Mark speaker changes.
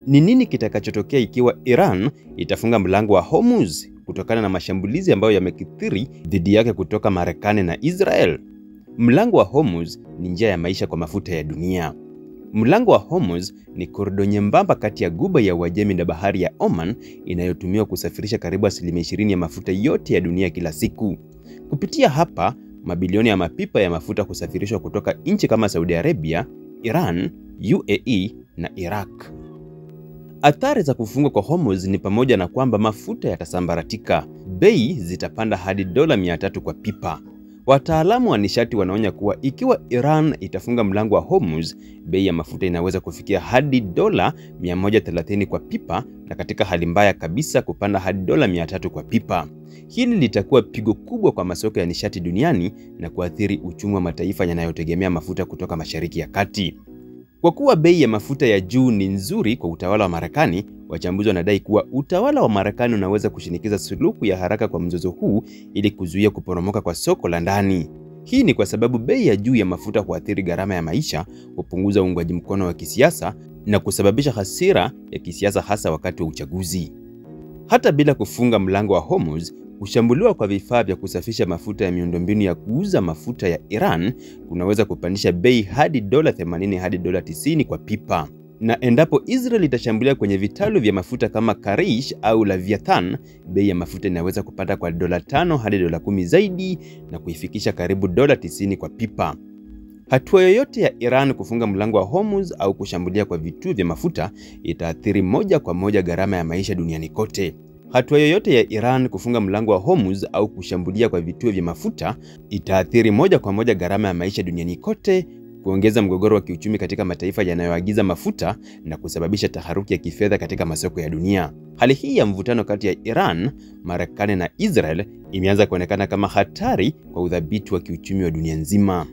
Speaker 1: Ni nini kitakachotokea ikiwa Iran itafunga mlango wa Hormuz kutokana na mashambulizi ambayo yamekithiri dhidi yake kutoka Marekani na Israel? Mlango wa Hormuz ni njia ya maisha kwa mafuta ya dunia. Mlango wa Hormuz ni korido nyembamba kati ya Ghuba ya Uajemi na Bahari ya Oman inayotumiwa kusafirisha karibu 20% ya mafuta yote ya dunia kila siku. Kupitia hapa, mabilioni ya mapipa ya mafuta kusafirishwa kutoka nchi kama Saudi Arabia, Iran, UAE na Iraq. Athari za kufungwa kwa Hormuz ni pamoja na kwamba mafuta yatasambaratika, bei zitapanda hadi dola 300 kwa pipa. Wataalamu wa nishati wanaonya kuwa ikiwa Iran itafunga mlango wa Hormuz, bei ya mafuta inaweza kufikia hadi dola 130 kwa pipa, na katika hali mbaya kabisa kupanda hadi dola 300 kwa pipa. Hili litakuwa pigo kubwa kwa masoko ya nishati duniani na kuathiri uchumi wa mataifa yanayotegemea mafuta kutoka Mashariki ya Kati. Kwa kuwa bei ya mafuta ya juu ni nzuri kwa utawala wa Marekani, wachambuzi wanadai kuwa utawala wa Marekani unaweza kushinikiza suluhu ya haraka kwa mzozo huu ili kuzuia kuporomoka kwa soko la ndani. Hii ni kwa sababu bei ya juu ya mafuta huathiri gharama ya maisha, hupunguza uungwaji mkono wa kisiasa na kusababisha hasira ya kisiasa hasa wakati wa uchaguzi. Hata bila kufunga mlango wa Hormuz, kushambuliwa kwa vifaa vya kusafisha mafuta ya miundombinu ya kuuza mafuta ya Iran kunaweza kupandisha bei hadi dola 80 hadi dola 90 kwa pipa. Na endapo Israel itashambulia kwenye vitalu vya mafuta kama Karish au Leviathan, bei ya mafuta inaweza kupanda kwa dola 5 hadi dola 10 zaidi na kuifikisha karibu dola 90 kwa pipa. Hatua yoyote ya Iran kufunga mlango wa Hormuz au kushambulia kwa vituo vya mafuta itaathiri moja kwa moja gharama ya maisha duniani kote. Hatua yoyote ya Iran kufunga mlango wa Hormuz au kushambulia kwa vituo vya mafuta itaathiri moja kwa moja gharama ya maisha duniani kote, kuongeza mgogoro wa kiuchumi katika mataifa yanayoagiza mafuta na kusababisha taharuki ya kifedha katika masoko ya dunia. Hali hii ya mvutano kati ya Iran, Marekani na Israel imeanza kuonekana kama hatari kwa udhabiti wa kiuchumi wa dunia nzima.